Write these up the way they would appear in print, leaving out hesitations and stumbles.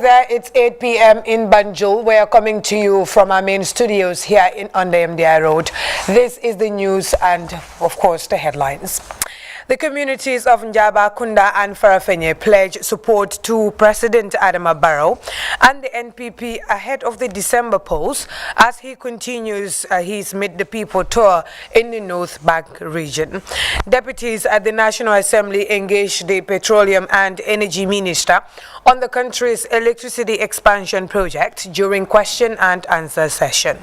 there, it's 8 p.m. in Banjul. We are coming to you from our main studios here on the MDI Road. This is the news and, of course, the headlines. The communities of Njaba, Kunda and Farafenye pledge support to President Adama Barrow and the NPP ahead of the December polls as he continues his Meet the People tour in the North Bank region. Deputies at the National Assembly engaged the Petroleum and Energy Minister on the country's electricity expansion project during question and answer session.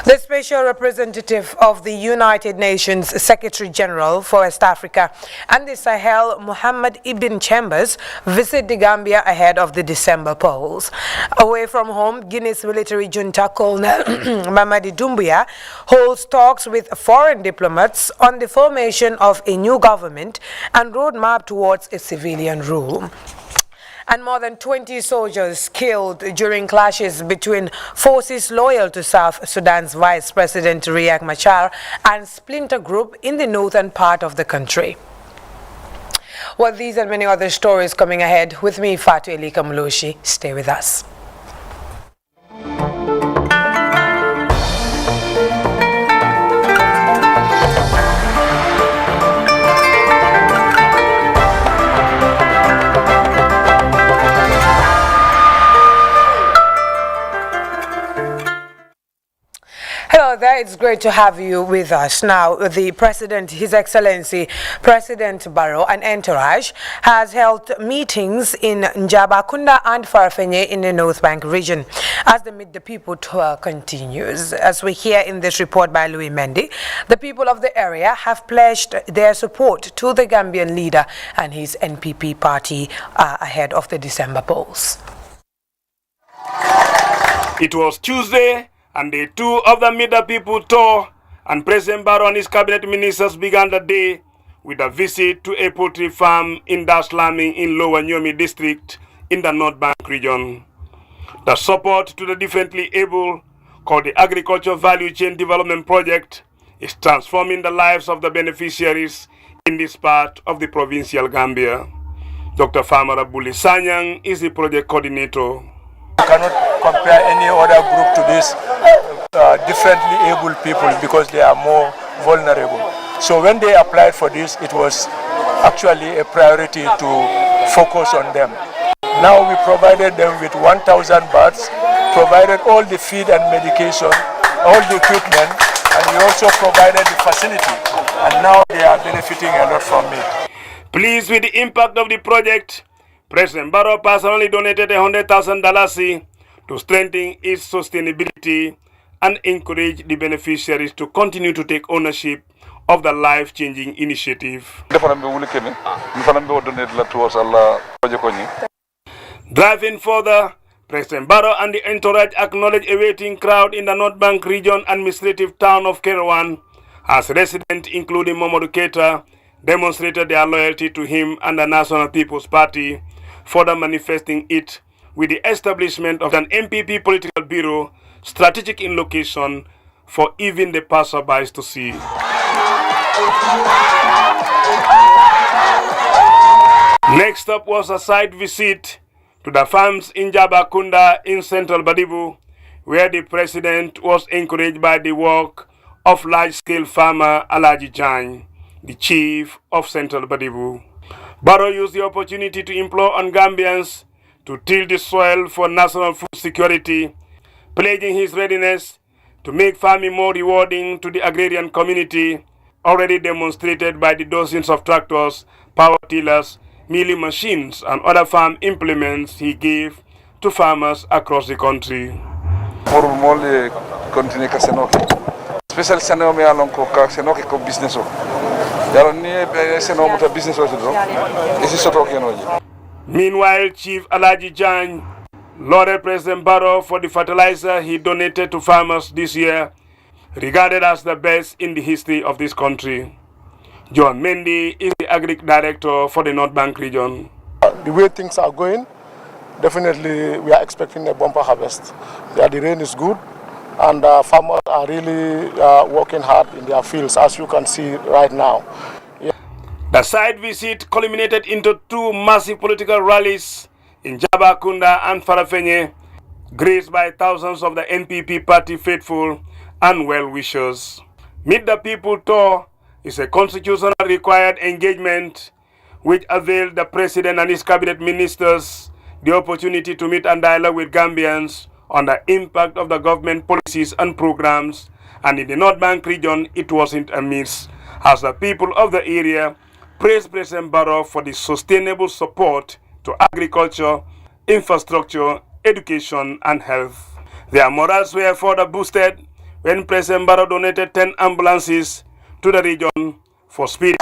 The Special Representative of the United Nations Secretary General for West Africa and the Sahel, Mohammed Ibn Chambers, visit the Gambia ahead of the December polls. Away from home, Guinea's military junta Colonel Mamadi Doumbouya holds talks with foreign diplomats on the formation of a new government and roadmap towards a civilian rule. And more than 20 soldiers killed during clashes between forces loyal to South Sudan's Vice President Riek Machar and splinter group in the northern part of the country. Well, these and many other stories coming ahead. With me, Fatu Elika Mulushi. Stay with us. Hello there, it's great to have you with us. Now, the President, His Excellency President Barrow and entourage has held meetings in Njaba, Kunda and Farafenye in the North Bank region as the Meet the People tour continues. As we hear in this report by Louis Mendy, the people of the area have pledged their support to the Gambian leader and his NPP party ahead of the December polls. It was Tuesday, and day 2 of the Meet the People tour, and President Barrow and his cabinet ministers began the day with a visit to a poultry farm in Daslami in Lower Nyomi district in the North Bank region. The support to the differently able, called the Agriculture Value Chain Development Project, is transforming the lives of the beneficiaries in this part of the provincial Gambia. Dr. Famara Buli Sanyang is the project coordinator. You cannot compare any other group to this differently able people because they are more vulnerable. So when they applied for this, it was actually a priority to focus on them. Now we provided them with 1,000 baths, provided all the feed and medication, all the equipment, and we also provided the facility. And now they are benefiting a lot from it. Pleased with the impact of the project, President Barrow personally donated $100,000 to strengthen its sustainability and encourage the beneficiaries to continue to take ownership of the life-changing initiative. Driving further, President Barrow and the entourage acknowledge a waiting crowd in the North Bank region administrative town of Kerewan, as residents, including Mamadou Keita, demonstrated their loyalty to him and the National People's Party, further manifesting it with the establishment of an MPP political bureau, strategic in location for even the passerbys to see. Next up was a site visit to the farms in Jabakunda in central Badibu, where the president was encouraged by the work of large-scale farmer Alaji Jan, the chief of central Badibu. Barrow used the opportunity to implore on Gambians to till the soil for national food security, pledging his readiness to make farming more rewarding to the agrarian community, already demonstrated by the dozens of tractors, power tillers, milling machines, and other farm implements he gave to farmers across the country. Especially Sanomi along Senoki business. Meanwhile, Chief Alaji Jan lauded President Barrow for the fertilizer he donated to farmers this year, regarded as the best in the history of this country. John Mendy is the Agri Director for the North Bank region. The way things are going, definitely we are expecting a bumper harvest. The rain is good, and farmers are really working hard in their fields, as you can see right now. The site visit culminated into 2 massive political rallies in Jabakunda and Farafenye, graced by thousands of the NPP party faithful and well-wishers. Meet the People tour is a constitutionally required engagement which availed the President and his cabinet ministers the opportunity to meet and dialogue with Gambians on the impact of the government policies and programs, and in the North Bank region it wasn't amiss, as the people of the area praised President Barrow for the sustainable support to agriculture, infrastructure, education and health. Their morals were further boosted when President Barrow donated 10 ambulances to the region for speed.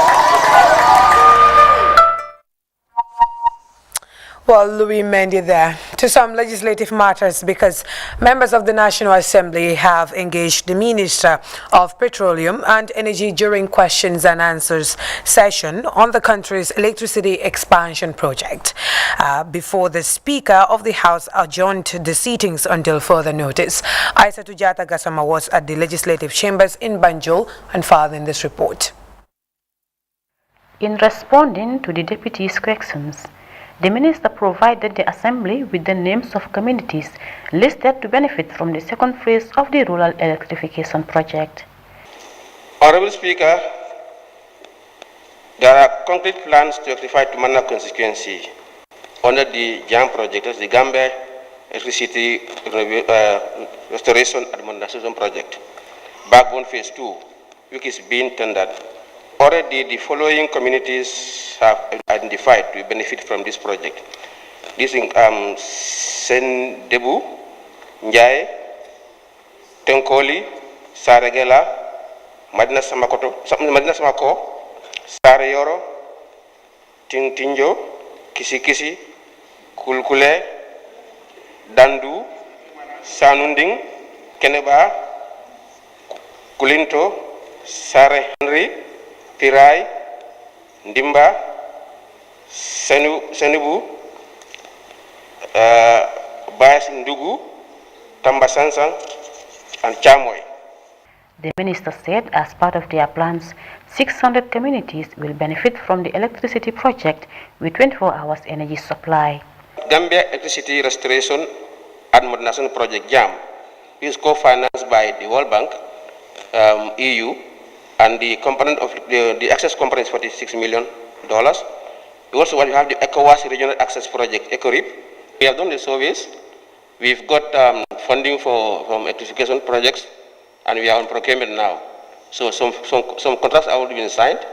Well, Louis Mendy there. To some legislative matters, because members of the National Assembly have engaged the Minister of Petroleum and Energy during questions and answers session on the country's electricity expansion project. Before the Speaker of the House adjourned the sittings until further notice. Aissatou Jata Gassama was at the legislative chambers in Banjul and filed in this report. In responding to the deputy's questions, the minister provided the Assembly with the names of communities listed to benefit from the second phase of the rural electrification project. Honorable Speaker, there are concrete plans to electrify Tumana constituency under the JAM project, as the Gambia Electricity Restoration and Modernization Project, Backbone Phase 2, which is being tendered. Already, the following communities have identified to benefit from this project. This is Sen Debu, Njai, Tenkoli, Saregela, Madina Samako, Sareyoro, Tintinjo, Kisi, Kulkule, Dandu, Sanunding, Keneba, Kulinto, Sare Henry, Pirai, Ndimba, Senubu, Bayas Ndugu, Tambasansang, and Chamoy. The minister said as part of their plans, 600 communities will benefit from the electricity project with 24 hours energy supply. Gambia Electricity Restoration and Modernization Project JAM is co-financed by the World Bank, EU, and the component of the access component is $46 million. We also have the ECOWAS Regional Access Project, ECORIP. We have done the surveys. We've got funding from electrification projects, and we are on procurement now. So some contracts have already been signed,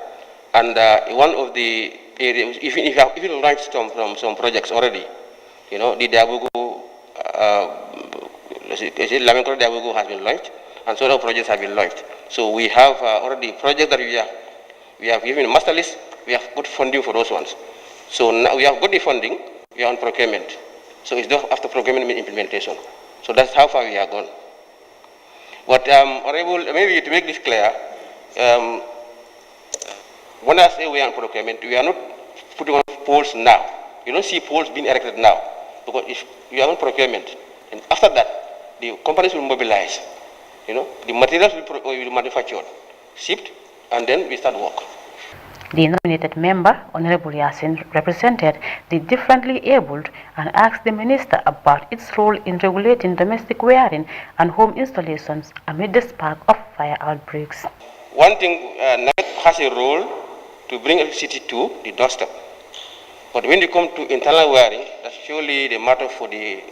and one of the areas, if you launched from some projects already, you know, the Diabugu, Lamenko Diabugu has been launched, and so other projects have been launched. So we have already projects that we have given a master list. We have got funding for those ones. So now we have got the funding. We are on procurement. So it's just after procurement implementation. So that's how far we have gone. But Honorable, maybe to make this clear, when I say we are on procurement, we are not putting on poles now. You don't see poles being erected now, because if you are on procurement, and after that, the companies will mobilize. You know, the materials will be manufactured, shipped, and then we start work. The nominated member, Honorable Yasin, represented the differently abled and asked the minister about its role in regulating domestic wiring and home installations amid the spark of fire outbreaks. One thing, NET has a role to bring electricity to the doorstep. But when you come to internal wiring, that's surely the matter for the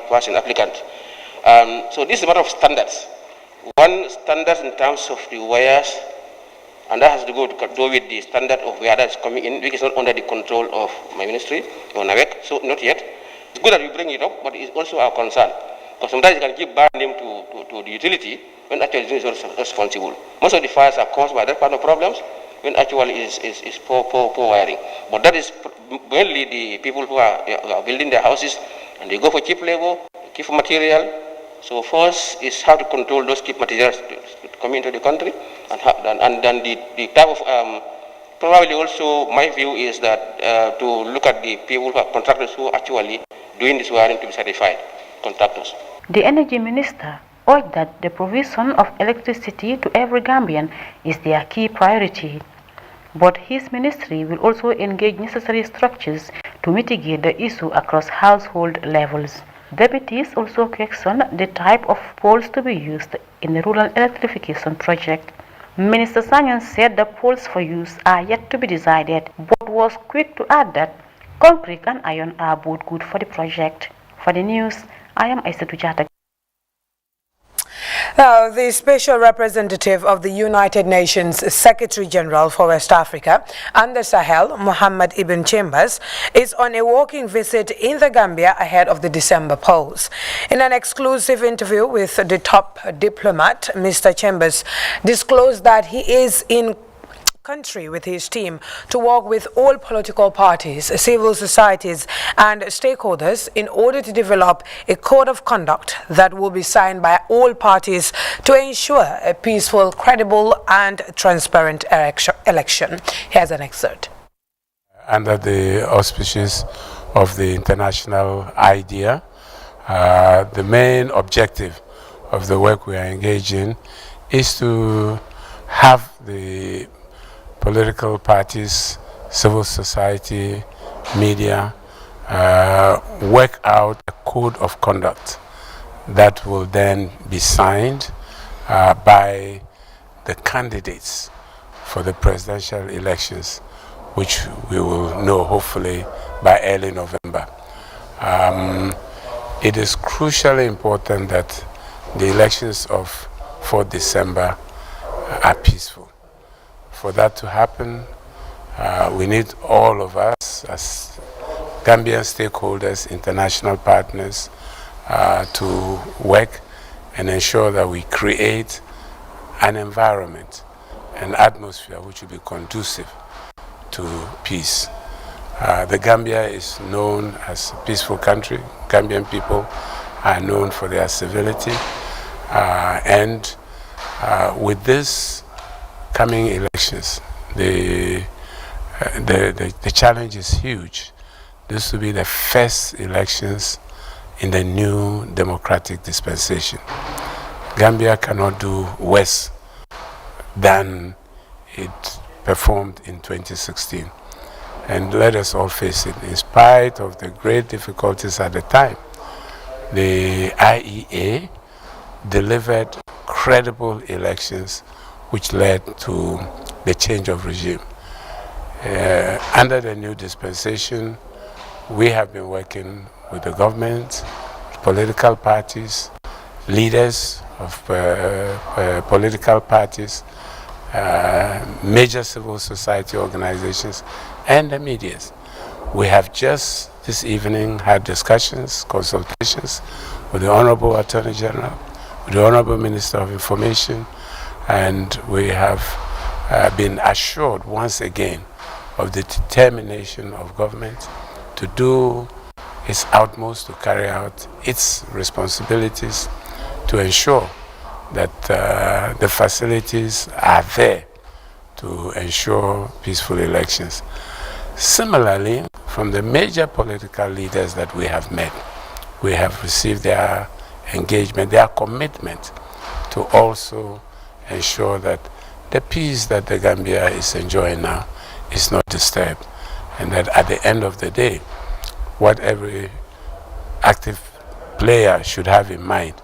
person applicant. So this is a matter of standards. One standard in terms of the wires, and that has to do with the standard of where that's coming in, which is not under the control of my ministry or NAVEC, so not yet. It's good that you bring it up, but it's also our concern. Because sometimes you can give bad name to the utility when actually it is responsible. Most of the fires are caused by that kind of problems, when actually is poor wiring. But that is mainly the people who are building their houses, and they go for cheap labor, cheap material. So first is how to control those cheap materials to come into the country, and then the type of, probably also my view is that to look at the people who are contractors who are actually doing this wiring to be certified contractors. The Energy Minister urged that the provision of electricity to every Gambian is their key priority. But his ministry will also engage necessary structures to to mitigate the issue across household levels. Deputies also questioned the type of poles to be used in the rural electrification project. Minister Sanyan said the poles for use are yet to be decided, but was quick to add that concrete and iron are both good for the project. For the news, I am Aissatou Jata. Now, the Special Representative of the United Nations Secretary General for West Africa and the Sahel, Mohammed Ibn Chambers, is on a walking visit in the Gambia ahead of the December polls. In an exclusive interview with the top diplomat, Mr. Chambers disclosed that he is in country with his team to work with all political parties, civil societies and stakeholders in order to develop a code of conduct that will be signed by all parties to ensure a peaceful, credible and transparent election. Here's an excerpt. Under the auspices of the international idea, the main objective of the work we are engaged in is to have the political parties, civil society, media, work out a code of conduct that will then be signed by the candidates for the presidential elections, which we will know hopefully by early November. It is crucially important that the elections of 4th December are peaceful. For that to happen, we need all of us as Gambian stakeholders, international partners, to work and ensure that we create an environment, an atmosphere which will be conducive to peace. The Gambia is known as a peaceful country. Gambian people are known for their civility, and with this coming elections, the challenge is huge. This will be the first elections in the new democratic dispensation. Gambia cannot do worse than it performed in 2016. And let us all face it, in spite of the great difficulties at the time, the IEA delivered credible elections which led to the change of regime. Under the new dispensation, we have been working with the government, political parties, leaders of political parties, major civil society organizations, and the media. We have just this evening had discussions, consultations with the Honorable Attorney General, with the Honorable Minister of Information, and we have been assured once again of the determination of government to do its utmost to carry out its responsibilities to ensure that the facilities are there to ensure peaceful elections. Similarly, from the major political leaders that we have met, we have received their engagement, their commitment to also ensure that the peace that the Gambia is enjoying now is not disturbed, and that at the end of the day, what every active player should have in mind,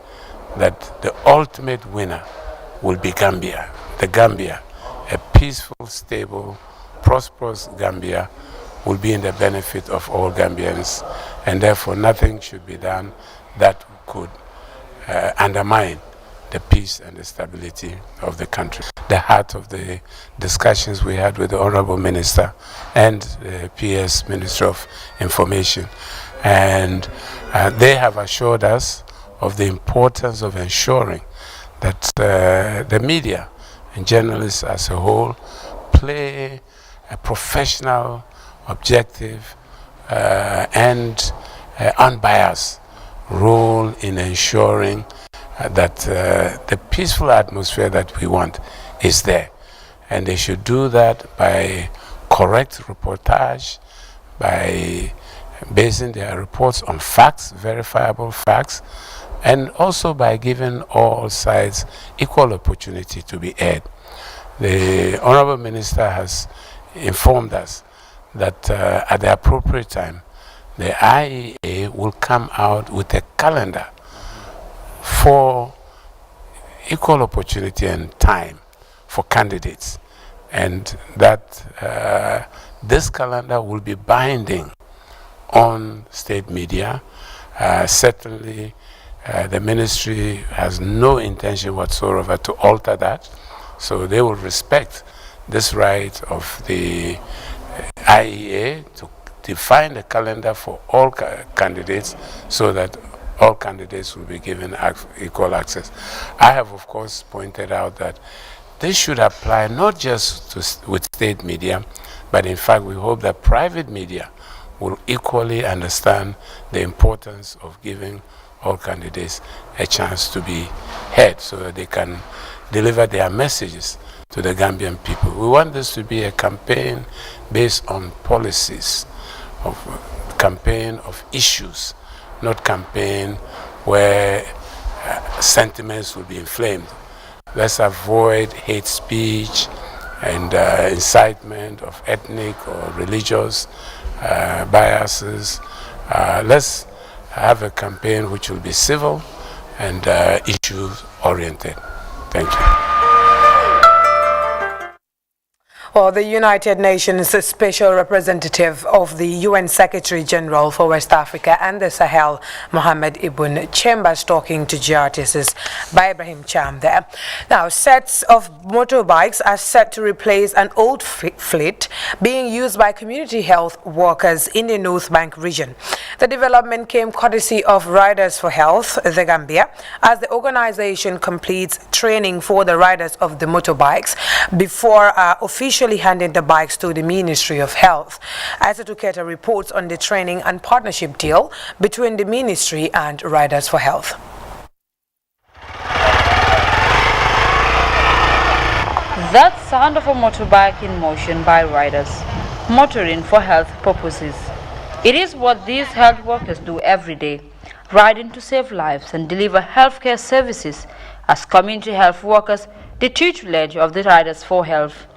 that the ultimate winner will be Gambia, the Gambia, a peaceful, stable, prosperous Gambia will be in the benefit of all Gambians, and therefore nothing should be done that could undermine the peace and the stability of the country. The heart of the discussions we had with the Honorable Minister and the PS Minister of Information, and they have assured us of the importance of ensuring that the media and journalists as a whole play a professional, objective and unbiased role in ensuring that the peaceful atmosphere that we want is there. And they should do that by correct reportage, by basing their reports on facts, verifiable facts, and also by giving all sides equal opportunity to be heard. The Honorable Minister has informed us that at the appropriate time, the IEA will come out with a calendar for equal opportunity and time for candidates, and that this calendar will be binding on state media. Certainly, the ministry has no intention whatsoever to alter that, so they will respect this right of the IEA to define a calendar for all candidates so that all candidates will be given equal access. I have, of course, pointed out that this should apply not just with state media, but in fact we hope that private media will equally understand the importance of giving all candidates a chance to be heard so that they can deliver their messages to the Gambian people. We want this to be a campaign based on policies, campaign of issues, not campaign where sentiments will be inflamed. Let's avoid hate speech and incitement of ethnic or religious biases. Let's have a campaign which will be civil and issue-oriented. Thank you. Well, the United Nations Special Representative of the UN Secretary General for West Africa and the Sahel, Mohamed Ibn Chambers, talking to GRTS by Ibrahim Cham there. Now, sets of motorbikes are set to replace an old fleet being used by community health workers in the North Bank region. The development came courtesy of Riders for Health, the Gambia, as the organization completes training for the riders of the motorbikes before officially handing the bikes to the Ministry of Health. Aissatou Keita reports on the training and partnership deal between the Ministry and Riders for Health. That sound of a motorbike in motion by riders, motoring for health purposes. It is what these health workers do every day, riding to save lives and deliver healthcare services as community health workers, the tutelage of the Riders for Health.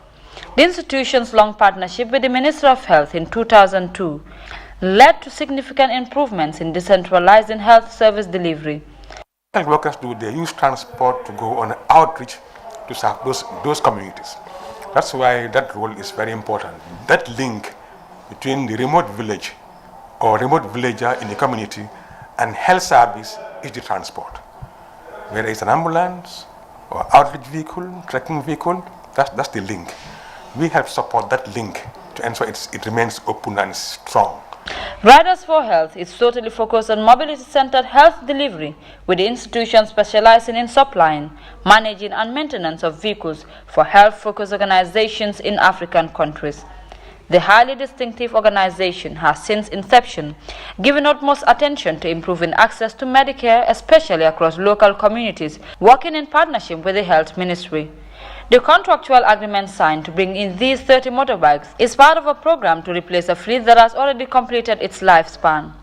The institution's long partnership with the Minister of Health in 2002 led to significant improvements in decentralizing health service delivery. Health workers they use transport to go on outreach to serve those communities. That's why that role is very important. That link between the remote village or remote villager in the community and health service is the transport. Whether it's an ambulance or outreach vehicle, trekking vehicle, that's the link. We help support that link to ensure it remains open and strong. Riders for Health is totally focused on mobility-centered health delivery, with the institution specializing in supplying, managing and maintenance of vehicles for health-focused organizations in African countries. The highly distinctive organization has since inception given utmost attention to improving access to Medicare, especially across local communities, working in partnership with the Health Ministry. The contractual agreement signed to bring in these 30 motorbikes is part of a program to replace a fleet that has already completed its lifespan.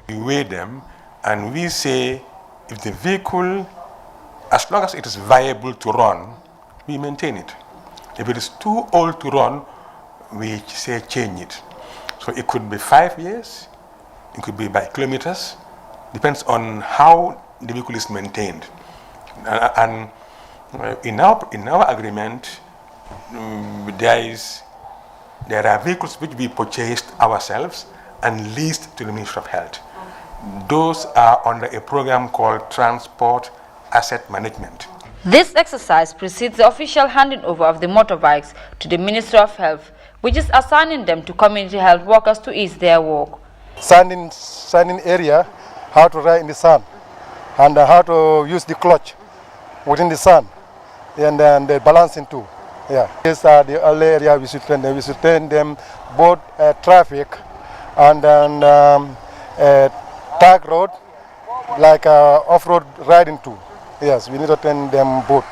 We weigh them and we say if the vehicle, as long as it is viable to run, we maintain it. If it is too old to run, we say change it. So it could be 5 years, it could be by kilometers, depends on how the vehicle is maintained. And in our agreement, there are vehicles which we purchased ourselves and leased to the Ministry of Health. Those are under a program called Transport Asset Management. This exercise precedes the official handing over of the motorbikes to the Ministry of Health, which is assigning them to community health workers to ease their work. Standing area, how to ride in the sun, and how to use the clutch within the sun, and then the balancing too. Yeah, these are the early area we should train them. We should train them both traffic and then tag road, like off-road riding too. Yes, we need to train them both.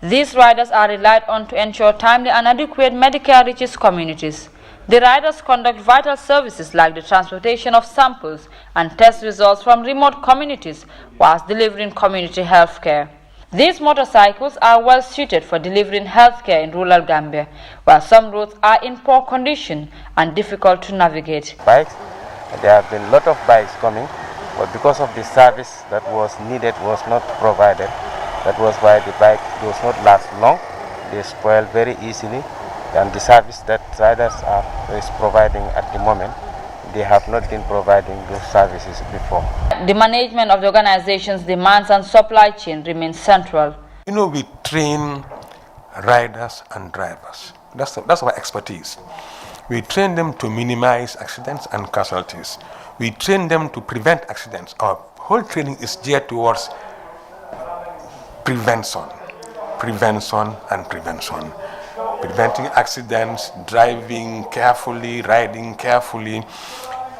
These riders are relied on to ensure timely and adequate Medicare reaches communities. The riders conduct vital services like the transportation of samples and test results from remote communities whilst delivering community health care. These motorcycles are well suited for delivering health care in rural Gambia, while some roads are in poor condition and difficult to navigate. Bikes There have been a lot of bikes coming, but because of the service that was needed was not provided, that was why the bike does not last long. They spoil very easily, and the service that riders is providing at the moment, they have not been providing those services before. The management of the organization's demands and supply chain remains central. You know, we train riders and drivers. That's our expertise. We train them to minimize accidents and casualties. We train them to prevent accidents. Our whole training is geared towards prevention, and prevention. Preventing accidents, driving carefully, riding carefully,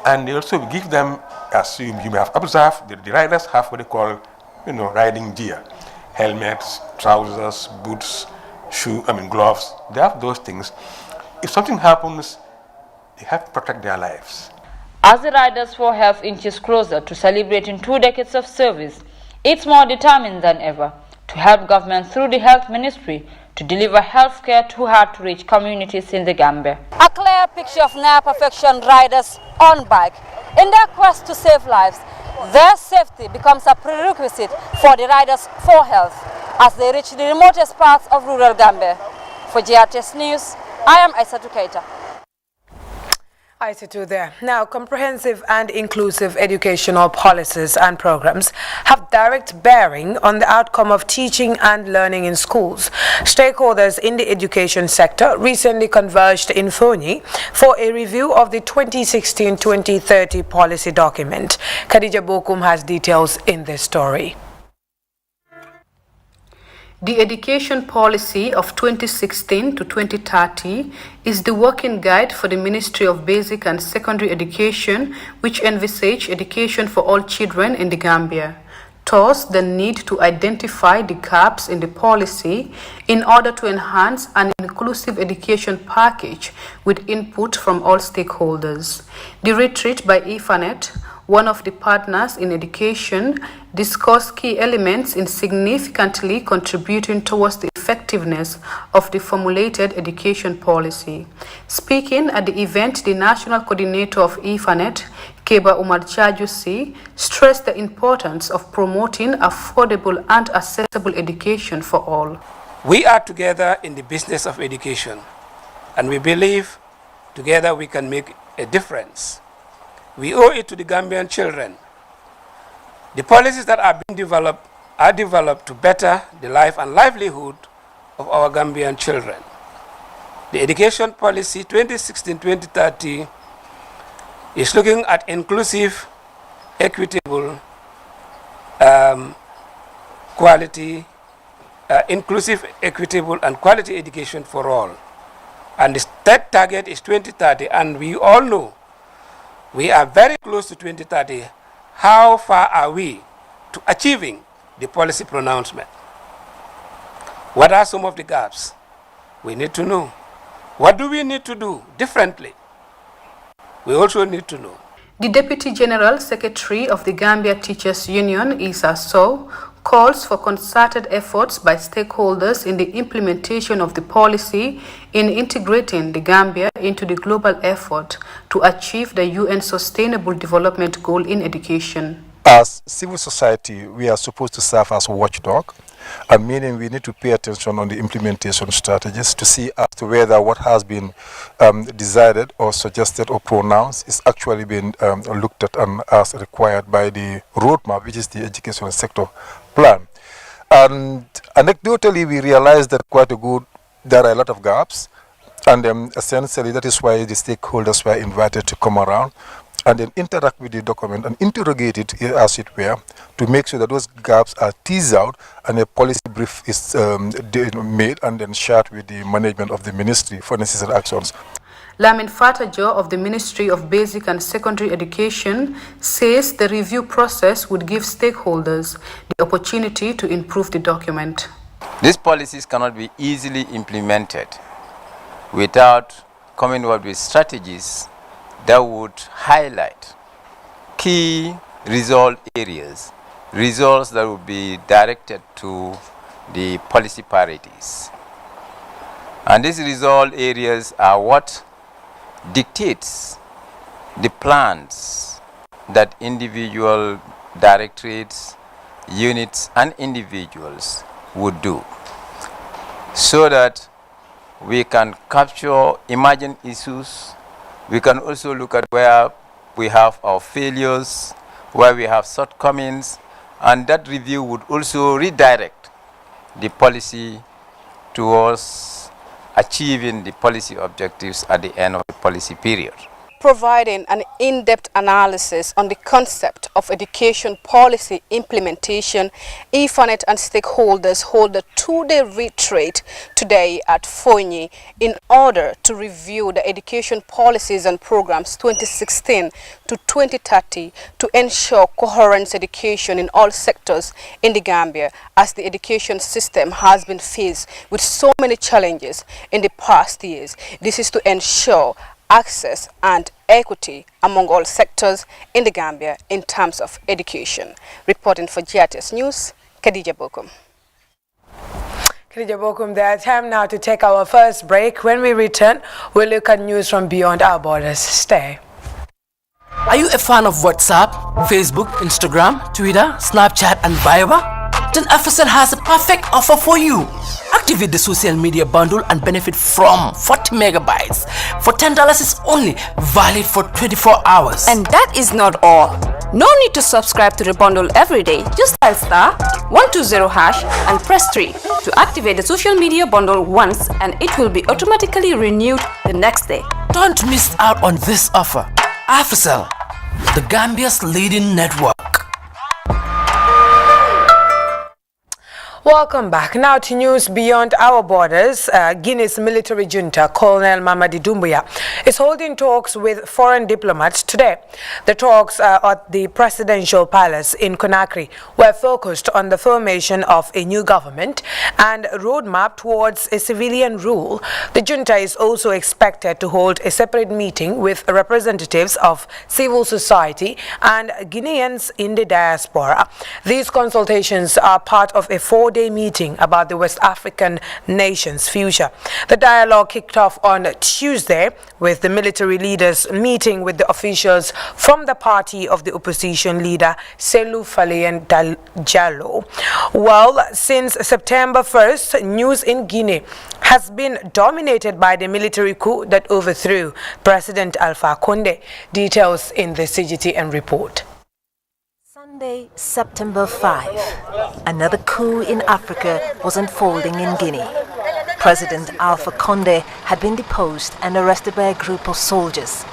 and they also give them, as you may have observed, the riders have what they call, riding gear, helmets, trousers, boots, gloves. They have those things. If something happens, they have to protect their lives. As the Riders for Health inches closer to celebrating 2 decades of service, it's more determined than ever to help government through the Health Ministry to deliver health care to hard-to-reach communities in the Gambia. A clear picture of near perfection riders on bike. In their quest to save lives, their safety becomes a prerequisite for the Riders for Health as they reach the remotest parts of rural Gambia. For GRTS News, I am Aissatou Keita. Aissatou there. Now, comprehensive and inclusive educational policies and programs have direct bearing on the outcome of teaching and learning in schools. Stakeholders in the education sector recently converged in Foni for a review of the 2016-2030 policy document. Khadija Bokum has details in this story. The education policy of 2016 to 2030 is the working guide for the Ministry of Basic and Secondary Education, which envisage education for all children in the Gambia. Thus, the need to identify the gaps in the policy in order to enhance an inclusive education package with input from all stakeholders. The retreat by IFANET, one of the partners in education, discussed key elements in significantly contributing towards the effectiveness of the formulated education policy. Speaking at the event, the national coordinator of IFANET, Keba Umar Chajusi, stressed the importance of promoting affordable and accessible education for all. We are together in the business of education, and we believe together we can make a difference. We owe it to the Gambian children. The policies that are being developed to better the life and livelihood of our Gambian children. The education policy 2016-2030 is looking at inclusive, equitable, and quality education for all. And the third target is 2030, and we all know we are very close to 2030. How far are we to achieving the policy pronouncement? What are some of the gaps? We need to know. What do we need to do differently? We also need to know. The Deputy General Secretary of the Gambia Teachers Union, Issa Sow, calls for concerted efforts by stakeholders in the implementation of the policy in integrating the Gambia into the global effort to achieve the UN Sustainable Development Goal in education. As civil society, we are supposed to serve as watchdog, meaning we need to pay attention on the implementation strategies to see as to whether what has been decided or suggested or pronounced is actually being looked at as required by the roadmap, which is the educational sector plan. And anecdotally, we realized that there are a lot of gaps, and essentially that is why the stakeholders were invited to come around and then interact with the document and interrogate it, as it were, to make sure that those gaps are teased out and a policy brief is made and then shared with the management of the ministry for necessary actions. Lamin Fatajo of the Ministry of Basic and Secondary Education says the review process would give stakeholders the opportunity to improve the document. These policies cannot be easily implemented without coming up with strategies that would highlight key result areas, results that would be directed to the policy priorities. And these result areas are what dictates the plans that individual directorates, units and individuals would do, so that we can capture emergent issues. We can also look at where we have our failures, where we have shortcomings, and that review would also redirect the policy towards achieving the policy objectives at the end of the policy period. Providing an in-depth analysis on the concept of education policy implementation, IFANET and stakeholders hold a two-day retreat today at Fonyi in order to review the education policies and programs 2016 to 2030 to ensure coherent education in all sectors in the Gambia, as the education system has been faced with so many challenges in the past years. This is to ensure access and equity among all sectors in the Gambia in terms of education. Reporting for GRTS News, Khadija Bokum. Khadija Bokum, there. Time now to take our first break. When we return, we'll look at news from beyond our borders. Stay. Are you a fan of WhatsApp, Facebook, Instagram, Twitter, Snapchat and Viber? Then FSL has a perfect offer for you. Activate the social media bundle and benefit from 40 megabytes for $10 is only, valid for 24 hours. And that is not all. No need to subscribe to the bundle every day. Just dial *120# and press 3 to activate the social media bundle once, and it will be automatically renewed the next day. Don't miss out on this offer. FSL, the Gambia's leading network. Welcome back. Now to news beyond our borders. Guinea's military junta, Colonel Mamadi Doumbouya, is holding talks with foreign diplomats today. The talks at the presidential palace in Conakry were focused on the formation of a new government and a roadmap towards a civilian rule. The junta is also expected to hold a separate meeting with representatives of civil society and Guineans in the diaspora. These consultations are part of a four-day meeting about the West African nation's future. The dialogue kicked off on Tuesday with the military leaders meeting with the officials from the party of the opposition leader Selou Faleyen Diallo. Well, since September 1st, news in Guinea has been dominated by the military coup that overthrew President Alpha Condé. Details in the CGTN report. Sunday, September 5, another coup in Africa was unfolding in Guinea. President Alpha Condé had been deposed and arrested by a group of soldiers.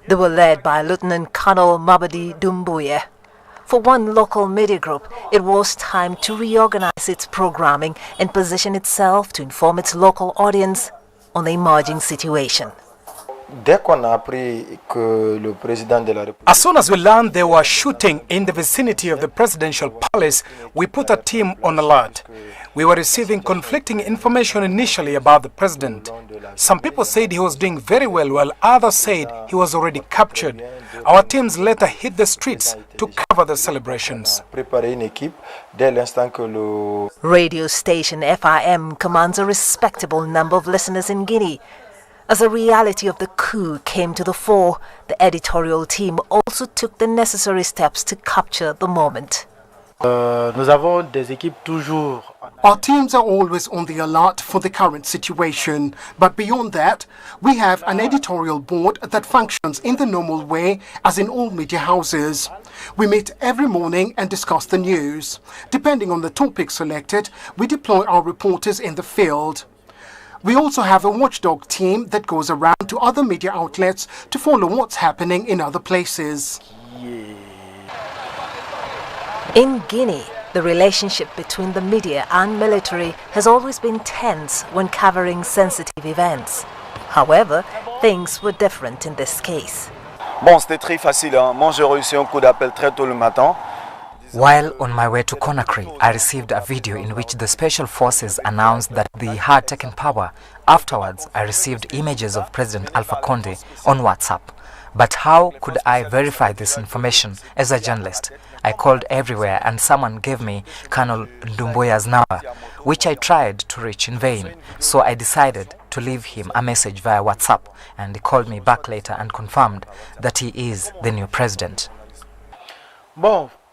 They were led by Lieutenant Colonel Mamadi Doumbouya. For one local media group, it was time to reorganize its programming and position itself to inform its local audience on the emerging situation. As soon as we learned they were shooting in the vicinity of the presidential palace, we put a team on alert. We were receiving conflicting information initially about the president. Some people said he was doing very well, while others said he was already captured. Our teams later hit the streets to cover the celebrations. Radio station FIM commands a respectable number of listeners in Guinea. As the reality of the coup came to the fore, the editorial team also took the necessary steps to capture the moment. Our teams are always on the alert for the current situation, but beyond that, we have an editorial board that functions in the normal way as in all media houses. We meet every morning and discuss the news. Depending on the topic selected, we deploy our reporters in the field. We also have a watchdog team that goes around to other media outlets to follow what's happening in other places. In Guinea, the relationship between the media and military has always been tense when covering sensitive events. However, things were different in this case. Bon, c'était très facile. Moi, j'ai reçu un coup d'appel très tôt le matin. While on my way to Conakry, I received a video in which the special forces announced that they had taken power. Afterwards, I received images of President Alpha Condé on WhatsApp. But how could I verify this information as a journalist? I called everywhere and someone gave me Colonel Ndumboya's number, which I tried to reach in vain. So I decided to leave him a message via WhatsApp, and he called me back later and confirmed that he is the new president.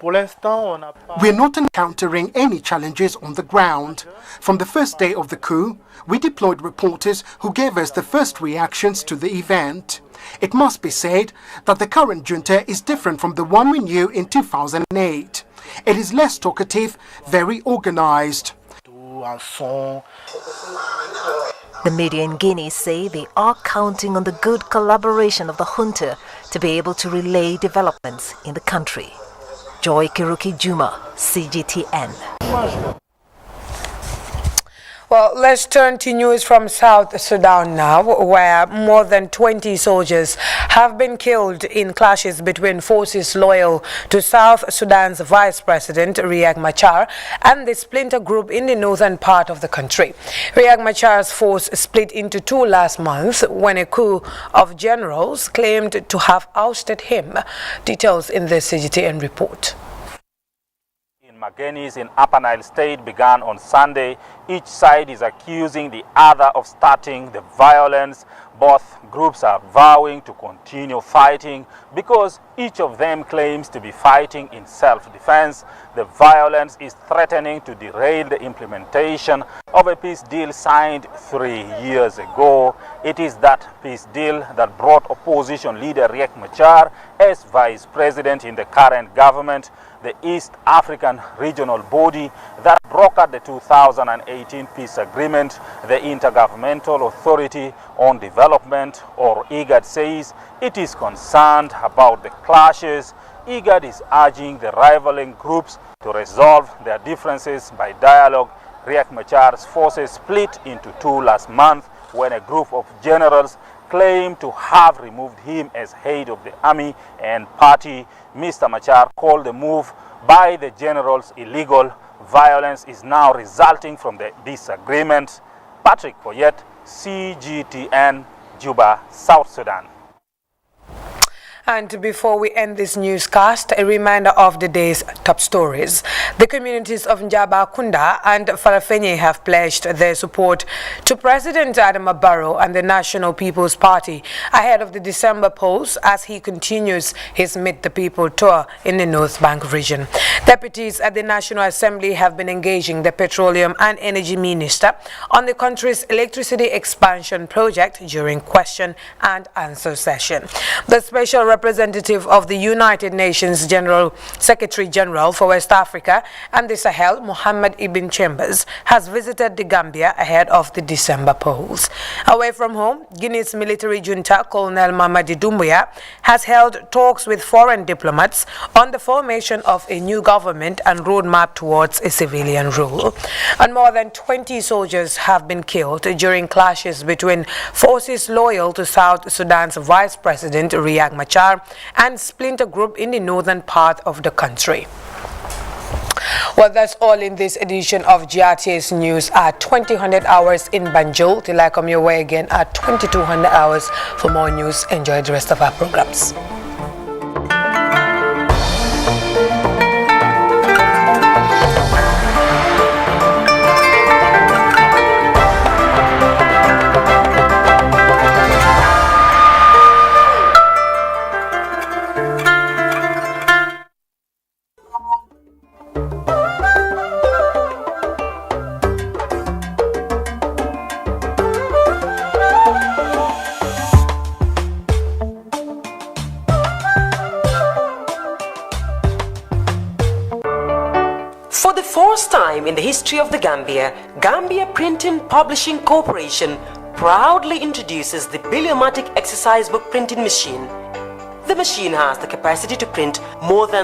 We're not encountering any challenges on the ground. From the first day of the coup, we deployed reporters who gave us the first reactions to the event. It must be said that the current junta is different from the one we knew in 2008. It is less talkative, very organized. The media in Guinea say they are counting on the good collaboration of the junta to be able to relay developments in the country. Joy Kiruki Juma, CGTN. Well, let's turn to news from South Sudan now, where more than 20 soldiers have been killed in clashes between forces loyal to South Sudan's Vice President Riek Machar and the splinter group in the northern part of the country. Riek Machar's force split into two last month when a coup of generals claimed to have ousted him. Details in the CGTN report. Magenis in Upper Nile State began on Sunday. Each side is accusing the other of starting the violence. Both groups are vowing to continue fighting because each of them claims to be fighting in self-defense. The violence is threatening to derail the implementation of a peace deal signed 3 years ago. It is that peace deal that brought opposition leader Riek Machar as vice president in the current government. The East African regional body that brokered the 2018 peace agreement, the Intergovernmental Authority on Development, or IGAD, says it is concerned about the clashes. IGAD is urging the rivaling groups to resolve their differences by dialogue. Riek Machar's forces split into two last month when a group of generals claimed to have removed him as head of the army and party. Mr. Machar called the move by the generals illegal. Violence is now resulting from the disagreement. Patrick Poyet, CGTN, Juba, South Sudan. And before we end this newscast, a reminder of the day's top stories. The communities of Njaba Kunda and Farafenye have pledged their support to President Barrow and the National People's Party ahead of the December polls as he continues his Meet the People tour in the North Bank region. Deputies at the National Assembly have been engaging the Petroleum and Energy Minister on the country's electricity expansion project during question and answer session. The special representative of the United Nations General Secretary General for West Africa and the Sahel, Mohammed Ibn Chambers, has visited the Gambia ahead of the December polls. Away from home, Guinea's military junta, Colonel Mamadi Doumbouya, has held talks with foreign diplomats on the formation of a new government and roadmap towards a civilian rule. And more than 20 soldiers have been killed during clashes between forces loyal to South Sudan's Vice President Riek Machar and splinter group in the northern part of the country. Well, that's all in this edition of GRTS News at 2000 hours in Banjul. Till I come your way again at 2200 hours for more news. Enjoy the rest of our programs. For the first time in the history of the Gambia Printing Publishing Corporation proudly introduces the Biliomatic exercise book printing machine. The machine has the capacity to print more than